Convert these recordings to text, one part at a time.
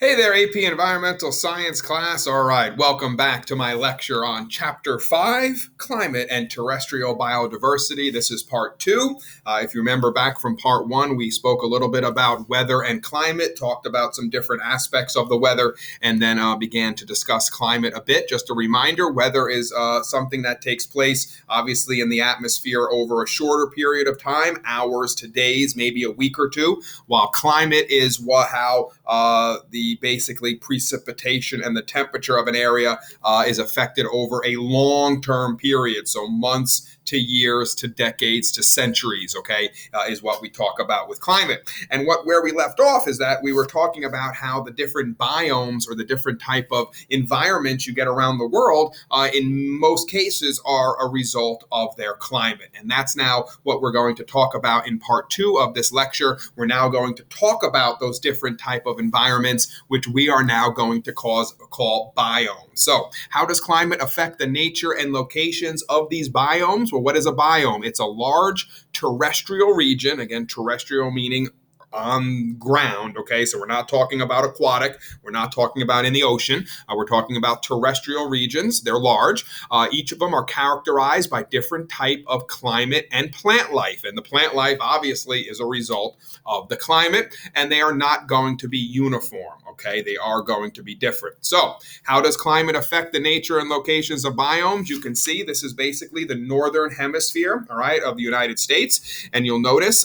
Hey there, AP Environmental Science class. All right, welcome back to my lecture on Chapter 5, Climate and Terrestrial Biodiversity. This is Part 2. If you remember back from Part 1, we spoke a little bit about weather and climate, talked about some different aspects of the weather, and then began to discuss climate a bit. Just a reminder, weather is something that takes place, obviously, in the atmosphere over a shorter period of time, hours to days, maybe a week or two, while climate is how the basically precipitation and the temperature of an area is affected over a long-term period, so months to years to decades to centuries, okay, is what we talk about with climate. And where we left off is that we were talking about how the different biomes or the different type of environments you get around the world, in most cases, are a result of their climate. And that's now what we're going to talk about in Part 2 of this lecture. We're now going to talk about those different type of environments, which we are now going to call biomes. So how does climate affect the nature and locations of these biomes? Well, what is a biome? It's a large terrestrial region. Again, terrestrial meaning on ground, okay? So we're not talking about aquatic. We're not talking about in the ocean. We're talking about terrestrial regions. They're large. Each of them are characterized by different type of climate and plant life. And the plant life, obviously, is a result of the climate, and they are not going to be uniform, okay? They are going to be different. So how does climate affect the nature and locations of biomes? You can see this is basically the northern hemisphere, all right, of the United States. And you'll notice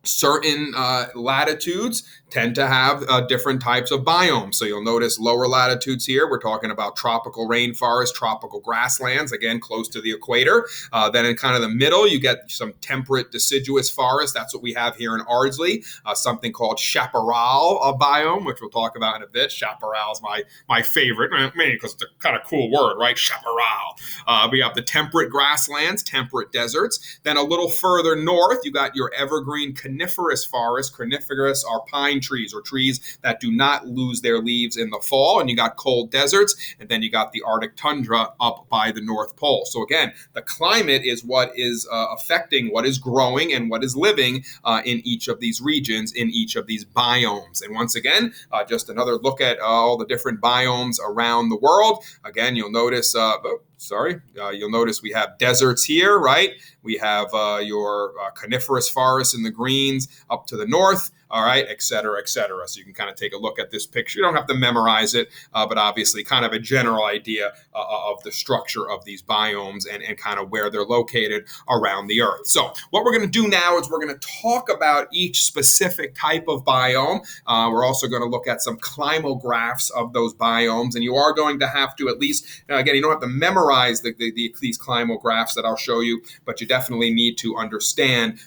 certain latitudes tend to have different types of biomes. So you'll notice lower latitudes here, we're talking about tropical rainforest, tropical grasslands, again, close to the equator. Then in kind of the middle, you get some temperate deciduous forest. That's what we have here in Ardsley, something called Chaparral biome, which we'll talk about in a bit. Chaparral is my favorite, maybe because it's a kind of cool word, right? Chaparral. We have the temperate grasslands, temperate deserts. Then a little further north, you got your evergreen coniferous forest. Coniferous are pine trees or trees that do not lose their leaves in the fall. And you got cold deserts, and then you got the Arctic tundra up by the North Pole. So again, the climate is what is affecting what is growing and what is living in each of these regions, in each of these biomes. And once again, just another look at all the different biomes around the world. Again, you'll notice, you'll notice we have deserts here, right? We have your coniferous forests in the greens up to the north, all right, et cetera, et cetera. So you can kind of take a look at this picture. You don't have to memorize it, but obviously kind of a general idea of the structure of these biomes and kind of where they're located around the earth. So what we're going to do now is we're going to talk about each specific type of biome. We're also going to look at some climographs of those biomes, and you are going to have to at least, again, you don't have to memorize these climographs that I'll show you, but you definitely need to understand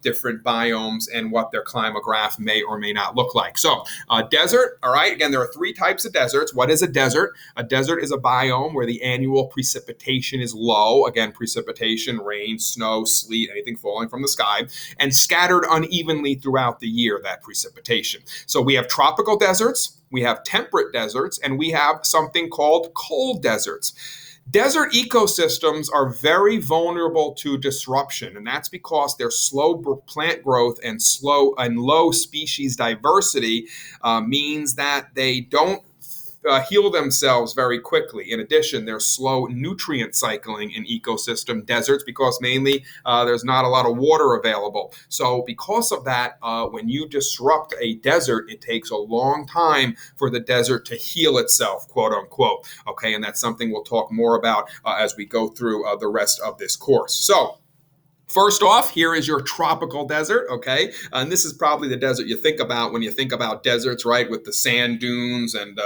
different biomes and what their climograph may or may not look like. So desert, all right, again, there are three types of deserts. What is a desert? A desert is a biome where the annual precipitation is low. Again, precipitation, rain, snow, sleet, anything falling from the sky, and scattered unevenly throughout the year, that precipitation. So we have tropical deserts, we have temperate deserts, and we have something called cold deserts. Desert ecosystems are very vulnerable to disruption, and that's because their slow plant growth and low species diversity means that they don't heal themselves very quickly. In addition, there's slow nutrient cycling in ecosystem deserts because mainly there's not a lot of water available. So because of that, when you disrupt a desert, it takes a long time for the desert to heal itself, quote unquote. Okay, and that's something we'll talk more about as we go through the rest of this course. So first off, here is your tropical desert, okay? And this is probably the desert you think about when you think about deserts, right? With the sand dunes and,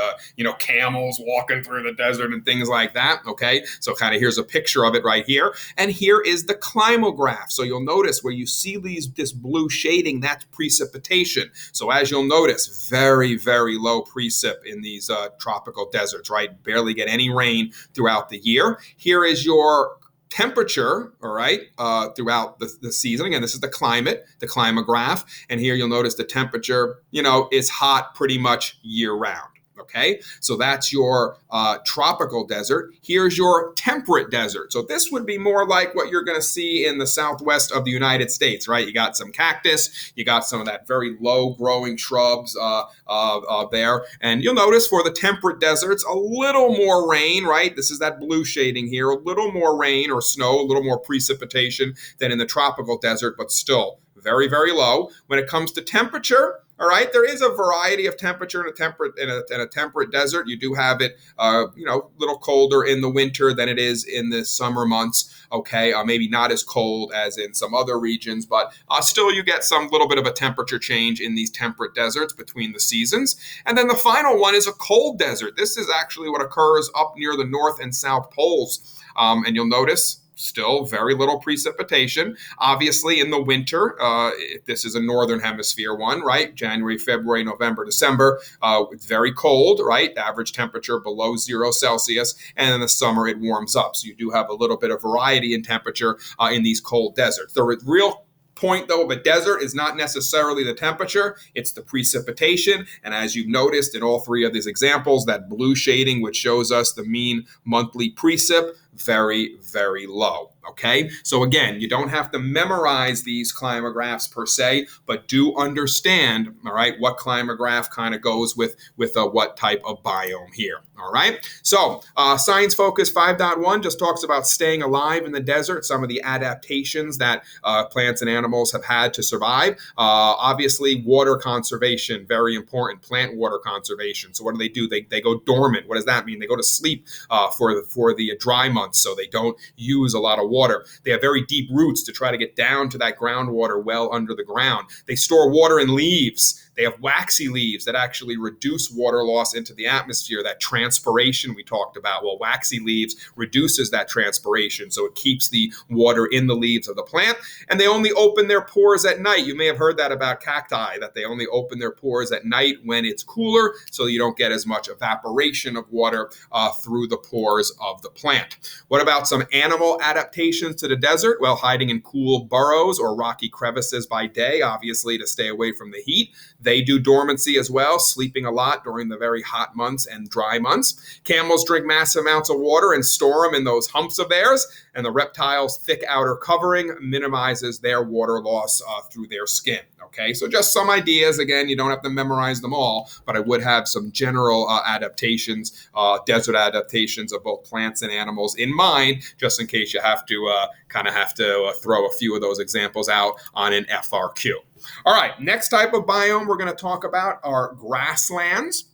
camels walking through the desert and things like that, okay? So kind of here's a picture of it right here. And here is the climograph. So you'll notice where you see this blue shading, that's precipitation. So as you'll notice, very, very low precip in these tropical deserts, right? Barely get any rain throughout the year. Here is your temperature, all right, throughout the season. Again, this is the climograph. And here you'll notice the temperature, is hot pretty much year round. Okay, so that's your tropical desert. Here's your temperate desert. So this would be more like what you're going to see in the southwest of the United States, right? You got some cactus, you got some of that very low growing shrubs there. And you'll notice for the temperate deserts, a little more rain, right? This is that blue shading here, a little more rain or snow, a little more precipitation than in the tropical desert, but still very, very low. When it comes to temperature, all right, there is a variety of temperature in a temperate desert. You do have it, a little colder in the winter than it is in the summer months. Okay, maybe not as cold as in some other regions, but still you get some little bit of a temperature change in these temperate deserts between the seasons. And then the final one is a cold desert. This is actually what occurs up near the North and South poles. And you'll notice still very little precipitation. Obviously, in the winter, if this is a northern hemisphere one, right? January, February, November, December, it's very cold, right? Average temperature below 0 Celsius. And in the summer, it warms up. So you do have a little bit of variety in temperature in these cold deserts. The real point, though, of a desert is not necessarily the temperature, it's the precipitation. And as you've noticed in all three of these examples, that blue shading, which shows us the mean monthly precip, very, very low. Okay, so again, you don't have to memorize these climagraphs per se, but do understand, all right, what climograph kind of goes with what type of biome here. All right, so Science Focus 5.1 just talks about staying alive in the desert, some of the adaptations that plants and animals have had to survive. Obviously, water conservation, very important, plant water conservation. So what do? They go dormant. What does that mean? They go to sleep for the dry months, so they don't use a lot of water. They have very deep roots to try to get down to that groundwater well under the ground. They store water in leaves. They have waxy leaves that actually reduce water loss into the atmosphere, that transpiration we talked about. Well, waxy leaves reduces that transpiration, so it keeps the water in the leaves of the plant. And they only open their pores at night. You may have heard that about cacti, that they only open their pores at night when it's cooler, so you don't get as much evaporation of water through the pores of the plant. What about some animal adaptations to the desert? Well, hiding in cool burrows or rocky crevices by day, obviously to stay away from the heat. They do dormancy as well, sleeping a lot during the very hot months and dry months. Camels drink massive amounts of water and store them in those humps of theirs, and the reptiles' thick outer covering minimizes their water loss through their skin. Okay, so just some ideas. Again, you don't have to memorize them all, but I would have some general adaptations, desert adaptations of both plants and animals in mind, just in case you have to throw a few of those examples out on an FRQ. All right, next type of biome we're going to talk about are grasslands.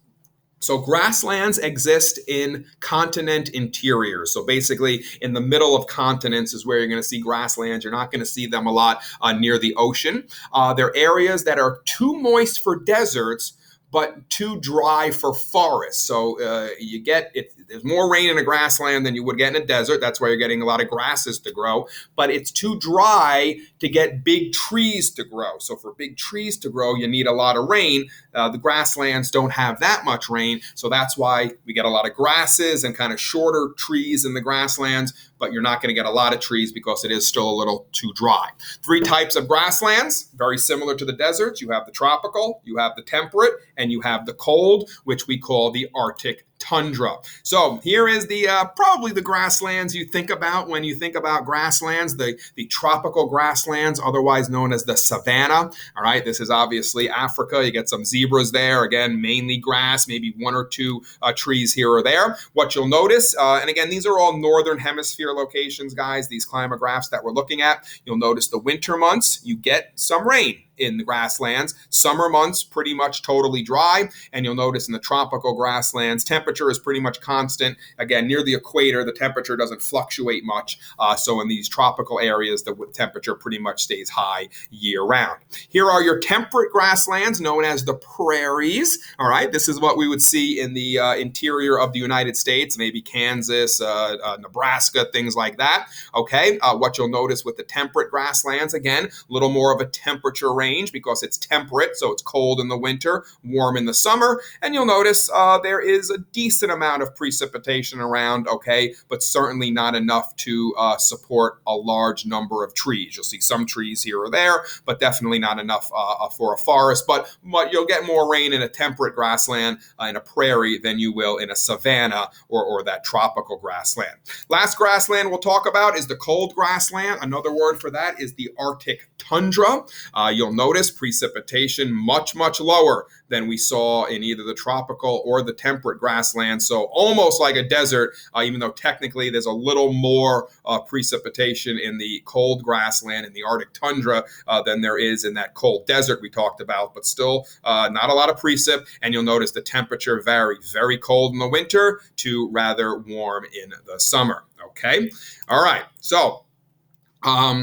So grasslands exist in continent interiors. So basically in the middle of continents is where you're going to see grasslands. You're not going to see them a lot near the ocean. They're areas that are too moist for deserts, but too dry for forests. So there's more rain in a grassland than you would get in a desert. That's why you're getting a lot of grasses to grow. But it's too dry to get big trees to grow. So for big trees to grow, you need a lot of rain. The grasslands don't have that much rain. So that's why we get a lot of grasses and kind of shorter trees in the grasslands, but you're not going to get a lot of trees because it is still a little too dry. 3 types of grasslands, very similar to the deserts. You have the tropical, you have the temperate, and you have the cold, which we call the Arctic tundra. So here is the probably the grasslands you think about when you think about grasslands, the tropical grasslands, otherwise known as the savanna. All right, this is obviously Africa. You get some zebras there. Again, mainly grass, maybe 1 or 2 trees here or there. What you'll notice, and again, these are all northern hemisphere locations, guys, these climagraphs that we're looking at. You'll notice the winter months, you get some rain in the grasslands. Summer months, pretty much totally dry. And you'll notice in the tropical grasslands, temperature is pretty much constant. Again, near the equator, the temperature doesn't fluctuate much. So in these tropical areas, the temperature pretty much stays high year round. Here are your temperate grasslands, known as the prairies. All right, this is what we would see in the interior of the United States, maybe Kansas, Nebraska, things like that. Okay, what you'll notice with the temperate grasslands, again, a little more of a temperature range range because it's temperate, so it's cold in the winter, warm in the summer. And you'll notice there is a decent amount of precipitation around, okay, but certainly not enough to support a large number of trees. You'll see some trees here or there, but definitely not enough for a forest. But you'll get more rain in a temperate grassland, in a prairie, than you will in a savanna or that tropical grassland. Last grassland we'll talk about is the cold grassland. Another word for that is the Arctic tundra. You'll notice precipitation much, much lower than we saw in either the tropical or the temperate grassland. So almost like a desert, even though technically there's a little more precipitation in the cold grassland in the Arctic tundra than there is in that cold desert we talked about, but still not a lot of precip. And you'll notice the temperature varies very cold in the winter to rather warm in the summer. Okay. All right. So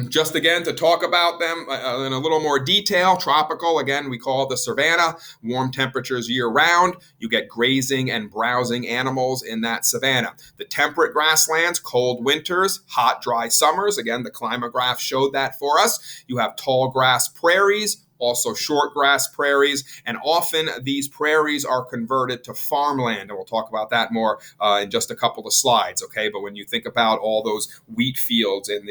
just again to talk about them in a little more detail. Tropical, again, we call the savanna, warm temperatures year round. You get grazing and browsing animals in that savanna. The temperate grasslands, cold winters, hot, dry summers. Again, the climograph showed that for us. You have tall grass prairies, also short grass prairies, and often these prairies are converted to farmland, and we'll talk about that more in just a couple of slides, okay? But when you think about all those wheat fields in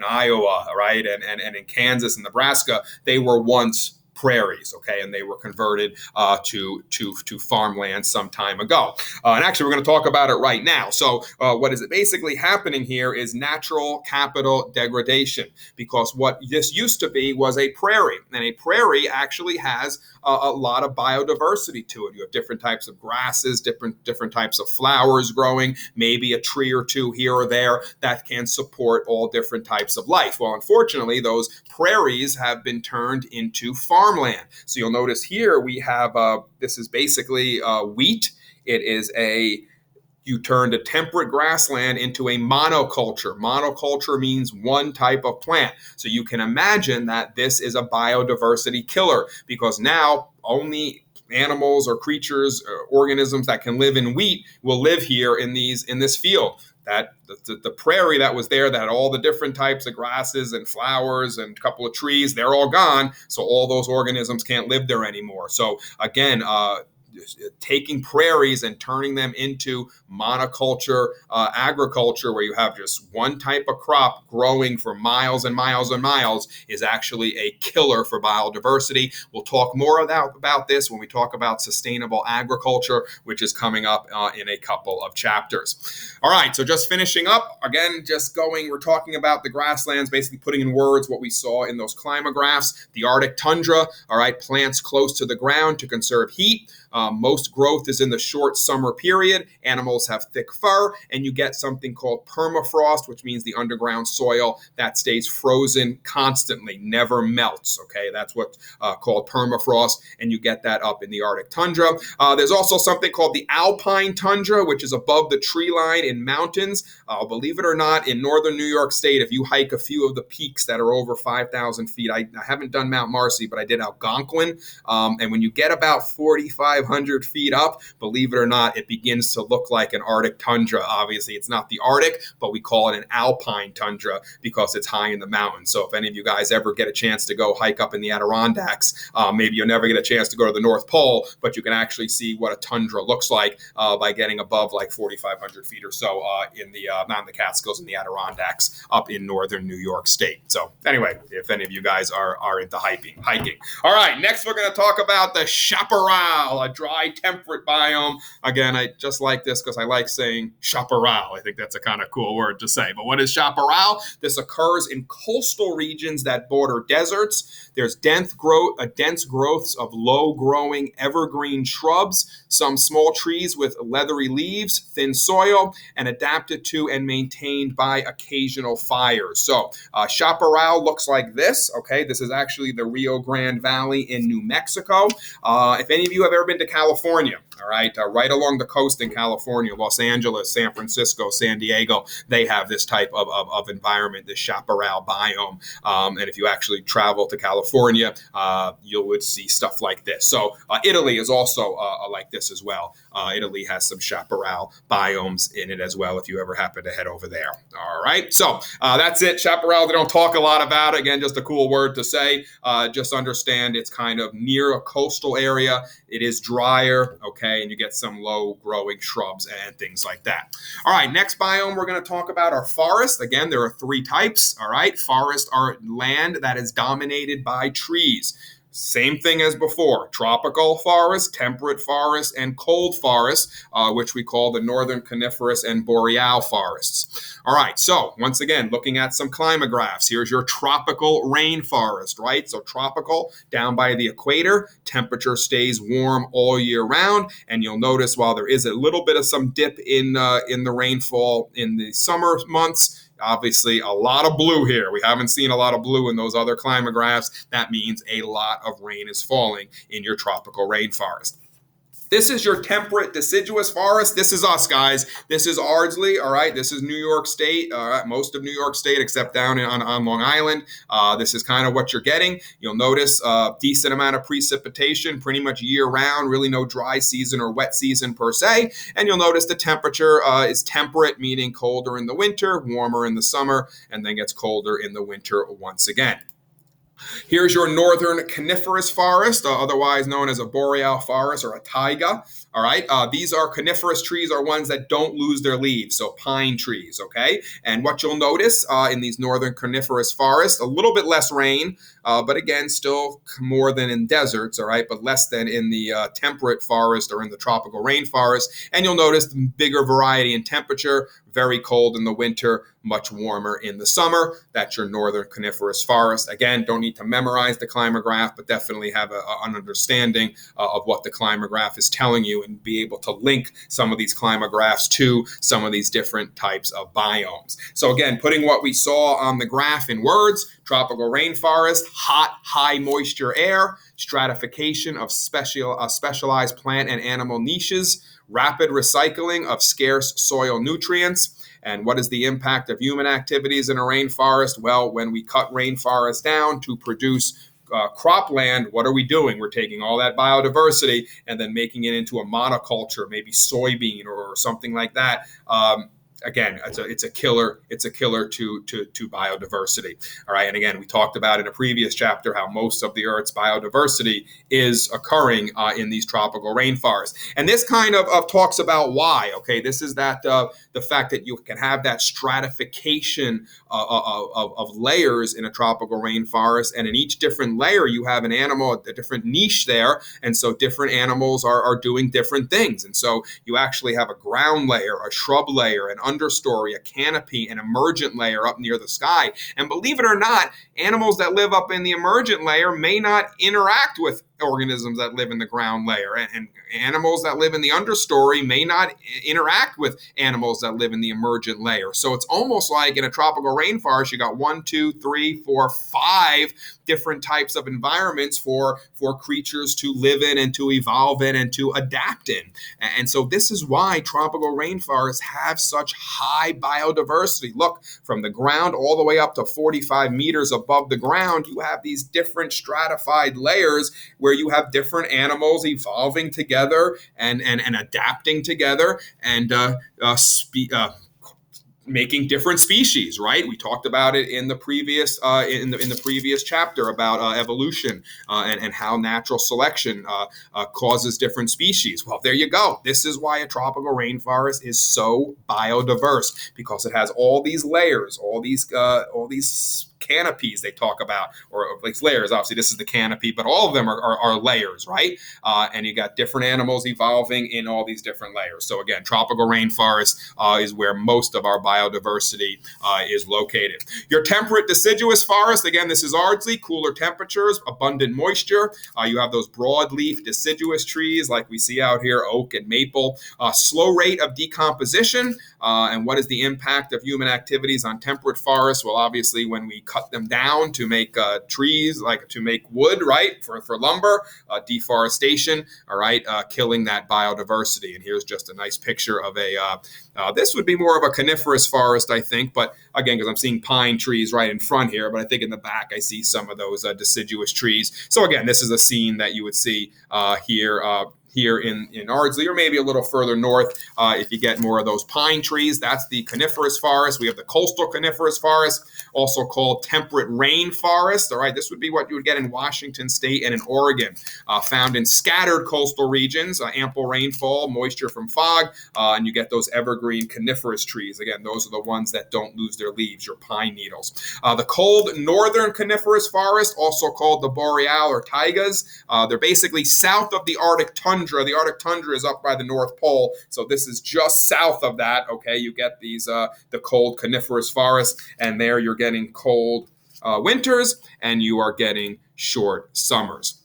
Iowa, right, and in Kansas and Nebraska, they were once prairies, okay, and they were converted to farmland some time ago. And actually, we're going to talk about it right now. So what is basically happening here is natural capital degradation, because what this used to be was a prairie, and a prairie actually has a lot of biodiversity to it. You have different types of grasses, different types of flowers growing, maybe a tree or two here or there that can support all different types of life. Well, unfortunately, those prairies have been turned into farmland. So you'll notice here we have, this is basically wheat. It is you turned a temperate grassland into a monoculture. Monoculture means one type of plant. So you can imagine that this is a biodiversity killer, because now only animals or creatures or organisms that can live in wheat will live here in this field. That the prairie that was there that had all the different types of grasses and flowers and a couple of trees, they're all gone. So all those organisms can't live there anymore. So again, taking prairies and turning them into monoculture agriculture, where you have just one type of crop growing for miles and miles and miles, is actually a killer for biodiversity. We'll talk more about this when we talk about sustainable agriculture, which is coming up in a couple of chapters. All right, so just finishing up, again, we're talking about the grasslands, basically putting in words what we saw in those climographs. The Arctic tundra, all right, plants close to the ground to conserve heat. Most growth is in the short summer period. Animals have thick fur, and you get something called permafrost, which means the underground soil that stays frozen constantly, never melts. Okay, that's what's called permafrost, and you get that up in the Arctic tundra. There's also something called the alpine tundra, which is above the tree line in mountains. Believe it or not, in northern New York State, if you hike a few of the peaks that are over 5,000 feet, I haven't done Mount Marcy, but I did Algonquin, and when you get about 4,500 feet up, believe it or not, it begins to look like an Arctic tundra. Obviously, it's not the Arctic, but we call it an alpine tundra because it's high in the mountains. So if any of you guys ever get a chance to go hike up in the Adirondacks, maybe you'll never get a chance to go to the North Pole, but you can actually see what a tundra looks like by getting above like 4,500 feet or so in the not in the Catskills, in the Adirondacks up in northern New York State. So anyway, if any of you guys are into hiking. All right, next we're going to talk about the Chaparral, a dry temperate biome. Again, I just like this because I like saying Chaparral. I think that's a kind of cool word to say. But what is Chaparral? This occurs in coastal regions that border deserts. There's dense growths of low-growing evergreen shrubs, some small trees with leathery leaves, thin soil, and adapted to and maintained by occasional fires. So Chaparral looks like this. Okay, this is actually the Rio Grande Valley in New Mexico. If any of you have ever been to California, all right, right along the coast in California, Los Angeles, San Francisco, San Diego, they have this type of environment, this Chaparral biome. And if you actually travel to California California, you would see stuff like this. So Italy is also like this as well. Italy has some chaparral biomes in it as well, if you ever happen to head over there. All right, so that's it. Chaparral, they don't talk a lot about it. Again, just a cool word to say. Just understand it's kind of near a coastal area. It is drier, okay, and you get some low-growing shrubs and things like that. All right, next biome we're going to talk about are forests. Again, there are three types, all right? Forests are land that is dominated by trees. Same thing as before, tropical forest, temperate forest, and cold forest, which we call the northern coniferous and boreal forests. All right, so once again, looking at some climagraphs, here's your tropical rainforest, right? So tropical, down by the equator, temperature stays warm all year round, and you'll notice while there is a little bit of some dip in the rainfall in the summer months, obviously, a lot of blue here. We haven't seen a lot of blue in those other climagraphs. That means a lot of rain is falling in your tropical rainforest. This is your temperate deciduous forest. This is us, guys. This is Ardsley, all right? This is New York State, all right? Most of New York State except down on Long Island. This is kind of what you're getting. You'll notice a decent amount of precipitation pretty much year-round, really no dry season or wet season per se. And you'll notice the temperature is temperate, meaning colder in the winter, warmer in the summer, and then gets colder in the winter once again. Here's your northern coniferous forest, otherwise known as a boreal forest or a taiga. All right, these are coniferous trees, are ones that don't lose their leaves, so pine trees, okay? And what you'll notice in these northern coniferous forests, a little bit less rain, but again, still more than in deserts, all right, but less than in the temperate forest or in the tropical rainforest. And you'll notice bigger variety in temperature, very cold in the winter, much warmer in the summer. That's your northern coniferous forest. Again, don't need to memorize the climograph, but definitely have an understanding of what the climograph is telling you and be able to link some of these climographs to some of these different types of biomes. So again, putting what we saw on the graph in words: tropical rainforest, hot, high moisture air, stratification of specialized plant and animal niches, rapid recycling of scarce soil nutrients. And what is the impact of human activities in a rainforest? Well, when we cut rainforests down to produce cropland, what are we doing? We're taking all that biodiversity and then making it into a monoculture, maybe soybean or something like that. Again, it's a killer to biodiversity. All right, and again, we talked about in a previous chapter how most of the Earth's biodiversity is occurring in these tropical rainforests. And this kind of talks about why. Okay, this is that the fact that you can have that stratification of layers in a tropical rainforest, and in each different layer you have an animal, a different niche there, and so different animals are doing different things. And so you actually have a ground layer, a shrub layer, an understory, a canopy, an emergent layer up near the sky. And believe it or not, animals that live up in the emergent layer may not interact with organisms that live in the ground layer, and animals that live in the understory may not interact with animals that live in the emergent layer. So it's almost like in a tropical rainforest, you got 1, 2, 3, 4, 5 different types of environments for creatures to live in and to evolve in and to adapt in. And so this is why tropical rainforests have such high biodiversity. Look, from the ground all the way up to 45 meters above the ground, you have these different stratified layers where you have different animals evolving together and adapting together and making different species, right? We talked about it in the previous in the previous chapter about evolution and how natural selection causes different species. Well, there you go. This is why a tropical rainforest is so biodiverse, because it has all these layers, all these canopies they talk about, or like layers. Obviously, this is the canopy, but all of them are layers, right? And you got different animals evolving in all these different layers. So again, tropical rainforest is where most of our biodiversity is located. Your temperate deciduous forest, again, this is Ardsley, cooler temperatures, abundant moisture. You have those broadleaf deciduous trees like we see out here, oak and maple. Slow rate of decomposition. And what is the impact of human activities on temperate forests? Well, obviously, when we cut them down to make trees, like to make wood, right, for lumber. Deforestation, all right, killing that biodiversity. And here's just a nice picture of this would be more of a coniferous forest, I think, but again, because I'm seeing pine trees right in front here, but I think in the back I see some of those deciduous trees. So again, this is a scene that you would see here in Ardsley, or maybe a little further north if you get more of those pine trees. That's the coniferous forest. We have the coastal coniferous forest, also called temperate rainforest. All right, this would be what you would get in Washington State and in Oregon, found in scattered coastal regions, ample rainfall, moisture from fog, and you get those evergreen coniferous trees. Again, those are the ones that don't lose their leaves, your pine needles. The cold northern coniferous forest, also called the boreal or taigas, they're basically south of the Arctic tundra. The Arctic tundra is up by the North Pole, so this is just south of that. Okay, you get these the cold coniferous forests, and there you're getting cold winters, and you are getting short summers.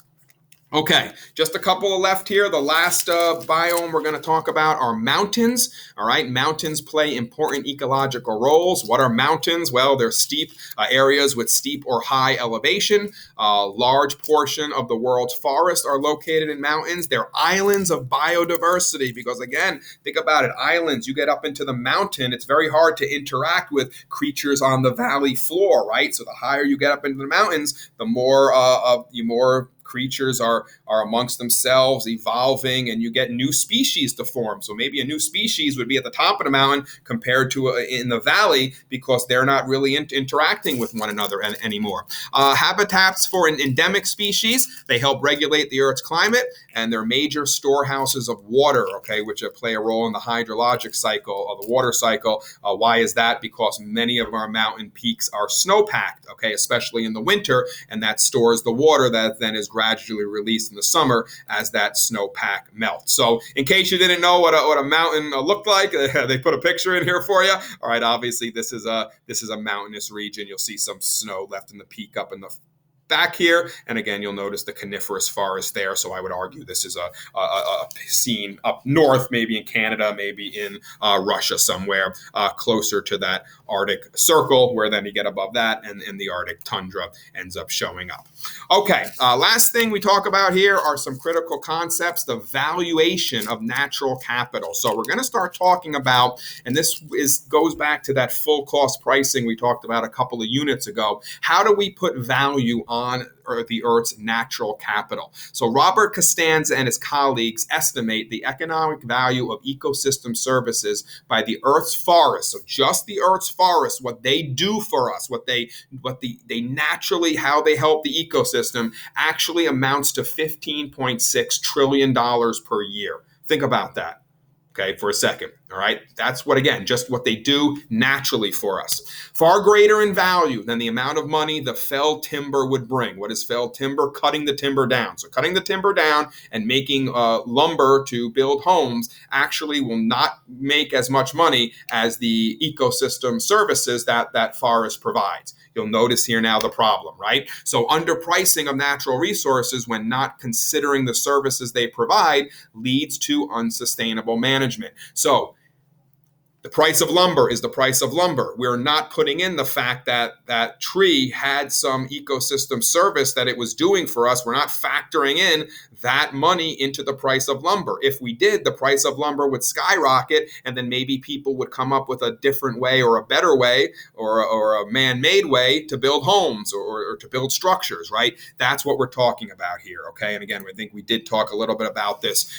Okay, just a couple left here. The last biome we're going to talk about are mountains. All right, mountains play important ecological roles. What are mountains? Well, they're steep areas with steep or high elevation. A large portion of the world's forests are located in mountains. They're islands of biodiversity because, again, think about it. Islands, you get up into the mountain, it's very hard to interact with creatures on the valley floor, right? So the higher you get up into the mountains, the more creatures are amongst themselves evolving, and you get new species to form. So maybe a new species would be at the top of the mountain compared to in the valley because they're not really interacting with one another anymore. Habitats for an endemic species, they help regulate the Earth's climate, and they're major storehouses of water, okay, which play a role in the hydrologic cycle of the water cycle. Why is that? Because many of our mountain peaks are snowpacked, okay, especially in the winter, and that stores the water that then is gradually released in the summer as that snowpack melts. So in case you didn't know what a mountain looked like, they put a picture in here for you. All right, obviously this is a mountainous region. You'll see some snow left in the peak up in the back here, and again, you'll notice the coniferous forest there. So I would argue this is a scene up north, maybe in Canada, maybe in Russia somewhere, closer to that Arctic Circle, where then you get above that, and the Arctic tundra ends up showing up. Okay, last thing we talk about here are some critical concepts, the valuation of natural capital. So we're going to start talking about, and this goes back to that full cost pricing we talked about a couple of units ago. How do we put value on the Earth's natural capital? So Robert Costanza and his colleagues estimate the economic value of ecosystem services by the Earth's forests. So just the Earth's forests, what they do for us, what they naturally, how they help the ecosystem, actually amounts to $15.6 trillion per year. Think about that. Okay, for a second, all right? That's what, again, just what they do naturally for us. Far greater in value than the amount of money the felled timber would bring. What is felled timber? Cutting the timber down. So cutting the timber down and making lumber to build homes actually will not make as much money as the ecosystem services that forest provides. You'll notice here now the problem, right? So underpricing of natural resources when not considering the services they provide leads to unsustainable management. So the price of lumber is the price of lumber. We're not putting in the fact that that tree had some ecosystem service that it was doing for us. We're not factoring in that money into the price of lumber. If we did, the price of lumber would skyrocket, and then maybe people would come up with a different way or a better way or a man-made way to build homes or to build structures, right? That's what we're talking about here, okay? And again, I think we did talk a little bit about this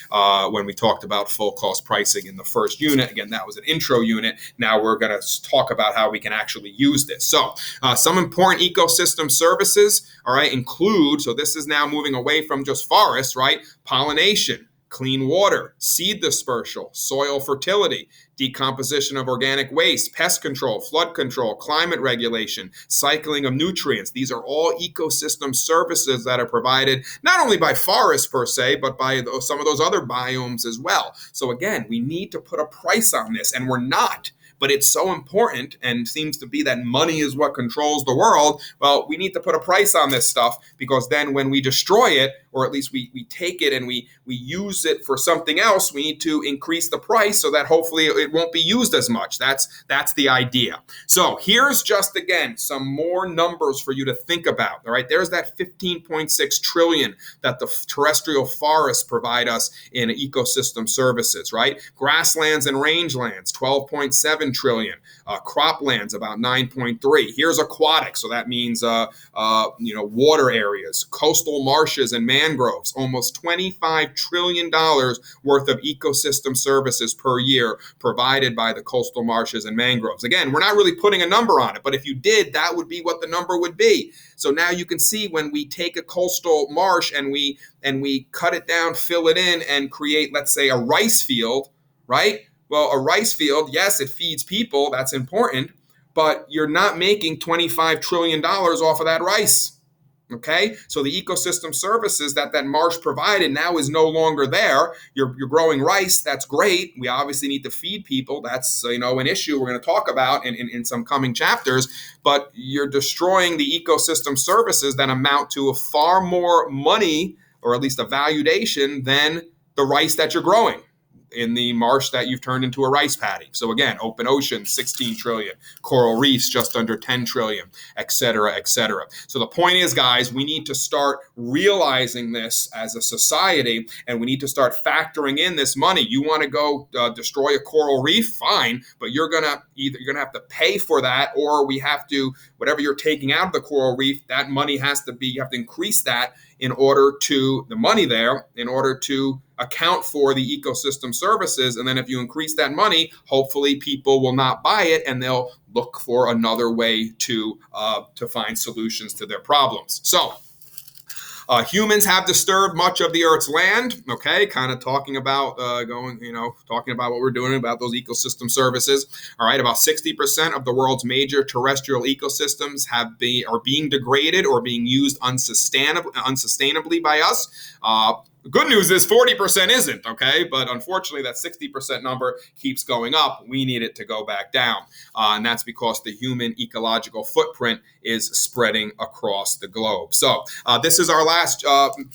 when we talked about full cost pricing in the first unit. Again, that was an intro unit. Now we're going to talk about how we can actually use this. So some important ecosystem services, all right, include, so this is now moving away from just forests, right? Pollination, clean water, seed dispersal, soil fertility, decomposition of organic waste, pest control, flood control, climate regulation, cycling of nutrients. These are all ecosystem services that are provided not only by forests per se, but by some of those other biomes as well. So again, we need to put a price on this, and we're not. But it's so important, and seems to be that money is what controls the world. Well, we need to put a price on this stuff, because then when we destroy it, or at least we take it and we use it for something else, we need to increase the price so that hopefully it won't be used as much. That's the idea. So here's just, again, some more numbers for you to think about. All right, there's that 15.6 trillion that the terrestrial forests provide us in ecosystem services, right? Grasslands and rangelands, 12.7 trillion. Croplands, about 9.3. Here's aquatic, so that means water areas, coastal marshes and mangroves, almost $25 trillion worth of ecosystem services per year provided by the coastal marshes and mangroves. Again, we're not really putting a number on it, but if you did, that would be what the number would be. So now you can see when we take a coastal marsh and we cut it down, fill it in, and create, let's say, a rice field, right? Well, a rice field, yes, it feeds people, that's important, but you're not making $25 trillion off of that rice. Okay, so the ecosystem services that marsh provided now is no longer there. You're growing rice. That's great. We obviously need to feed people. That's an issue we're going to talk about in some coming chapters. But you're destroying the ecosystem services that amount to a far more money, or at least a valuation, than the rice that you're growing in the marsh that you've turned into a rice paddy. So again, open ocean, 16 trillion, coral reefs, just under 10 trillion, et cetera, et cetera. So the point is, guys, we need to start realizing this as a society, and we need to start factoring in this money. You want to go destroy a coral reef? Fine, but you're going to have to pay for that, or we have to, whatever you're taking out of the coral reef, that money has to be, you have to increase that in order to account for the ecosystem services. And then if you increase that money, hopefully people will not buy it and they'll look for another way to find solutions to their problems. So humans have disturbed much of the Earth's land, okay, kind of talking about talking about what we're doing about those ecosystem services. All right, about 60% of the world's major terrestrial ecosystems are being degraded or being used unsustainably by us. The good news is 40% isn't, okay? But unfortunately, that 60% number keeps going up. We need it to go back down. And that's because the human ecological footprint is spreading across the globe. So this is our last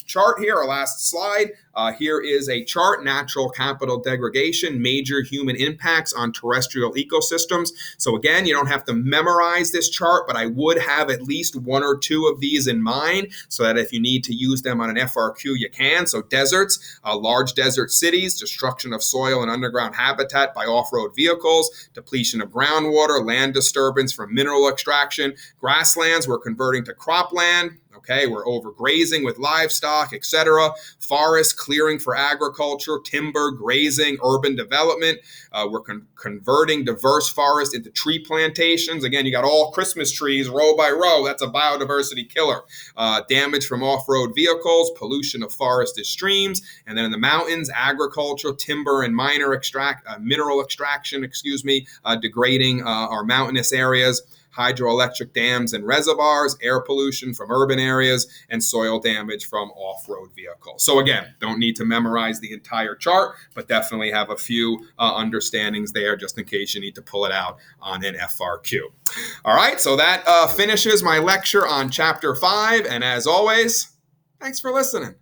chart here, our last slide. Here is a chart, natural capital degradation, major human impacts on terrestrial ecosystems. So again, you don't have to memorize this chart, but I would have at least one or two of these in mind so that if you need to use them on an FRQ, you can. So deserts, large desert cities, destruction of soil and underground habitat by off-road vehicles, depletion of groundwater, land disturbance from mineral extraction. Grasslands, we're converting to cropland. Okay, we're overgrazing with livestock, etc. Forest clearing for agriculture, timber, grazing, urban development. We're converting diverse forests into tree plantations. Again, you got all Christmas trees row by row. That's a biodiversity killer. Damage from off-road vehicles, pollution of forested streams, and then in the mountains, agriculture, timber, and mineral extraction, degrading our mountainous areas. Hydroelectric dams and reservoirs, air pollution from urban areas, and soil damage from off-road vehicles. So again, don't need to memorize the entire chart, but definitely have a few understandings there just in case you need to pull it out on an FRQ. All right, so that finishes my lecture on Chapter 5, and as always, thanks for listening.